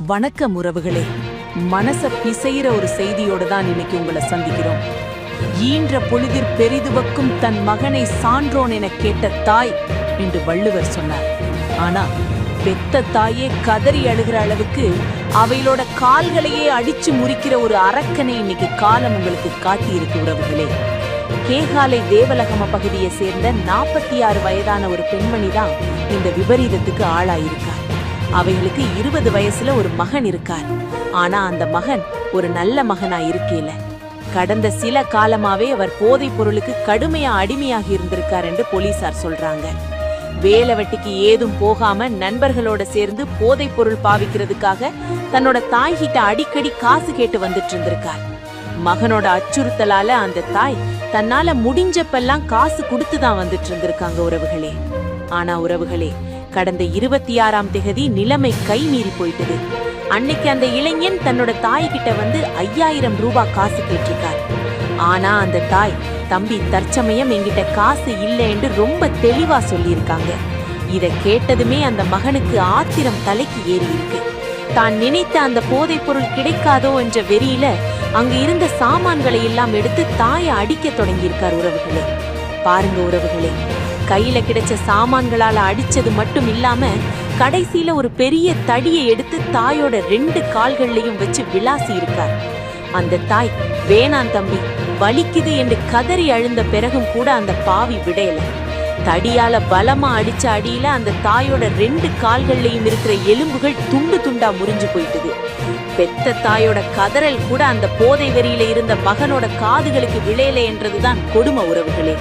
வணக்கம் உறவுகளே. மனச பிசைற ஒரு செய்தியோடு தான் இன்னைக்கு உங்களை சந்திக்கிறோம். ஈன்ற பொழுதிற் பெரிதுவக்கும் தன் மகனை சான்றோன் என கேட்ட தாய் என்று வள்ளுவர் சொன்னார். ஆனா பெத்த தாயே கதறி அழுகிற அளவுக்கு அவைகளோட கால்களையே அடிச்சு முறிக்கிற ஒரு அரக்கனை இன்னைக்கு காலம் உங்களுக்கு காட்டியிருக்கு உறவுகளே. கேகாலை தேவலகம பகுதியை சேர்ந்த 46 வயதான ஒரு பெண்மணி தான் இந்த விபரீதத்துக்கு ஆளாயிருக்கார். அவைகளுக்கு 20 வயசுல ஒரு மகன் இருக்கார். ஆனா அந்த மகன் ஒரு நல்ல மகனா இருக்கேல. கடந்த சில காலமாவே அவர் போதைப் பொருளுக்கு கடுமையா அடிமையாகி இருந்திருக்கார் என்று போலீசார் சொல்றாங்க. வேலை வெட்டிக்கு ஏதும் போகாம நண்பர்களோட சேர்ந்து போதைப் பொருள் பாவிக்கிறதுக்காக தன்னோட தாய்கிட்ட அடிக்கடி காசு கேட்டு வந்துட்டு இருந்திருக்கார். மகனோட அச்சுறுத்தலால அந்த தாய் தன்னால முடிஞ்சப்பெல்லாம் காசு கொடுத்துதான் வந்துட்டு இருந்திருக்காங்க உறவுகளே. ஆனா உறவுகளே, கடந்த 26ஆம் தேதி நிலைமை கை மீறி போயிட்டது. அன்னைக்கு அந்த இளைஞன் தன்னோட தாய்கிட்ட வந்து 5000 ரூபாய் காசு கேட்டிருக்கார். ஆனா அந்த தாய், தம்பி தற்சமயம் என்கிட்ட காசு இல்லை என்று ரொம்ப தெளிவா சொல்லியிருக்காங்க. இத கேட்டதுமே அந்த மகனுக்கு ஆத்திரம் தலைக்கு ஏறி இருக்கு. தான் நினைத்த அந்த போதைப் பொருள் கிடைக்காதோ என்ற வெறியில அங்க இருந்த சாமான்களை எல்லாம் எடுத்து தாயை அடிக்க தொடங்கியிருக்கார் உறவுகளே. பாருங்க உறவுகளே, கையில கிடைச்ச சாமான்களால அடிச்சது மட்டும் இல்லாம கடைசியில ஒரு பெரிய தடியை எடுத்து தாயோட 2 கால்கள்லையும் வச்சு விளாசி இருக்கார். அந்த தாய், வேணாம் தம்பி, வலிக்குது என்று கதறி அழுந்த பிறகும் கூட அந்த பாவி விடையல. தடியால பலமா அடிச்ச அடியில அந்த தாயோட 2 கால்கள்லையும் இருக்கிற எலும்புகள் துண்டு துண்டா முறிஞ்சு போயிட்டுது. பெத்த தாயோட கதறல் கூட அந்த போதை வெறியில இருந்த மகனோட காதுகளுக்கு விளையல என்றதுதான் கொடுமை உறவுகளே.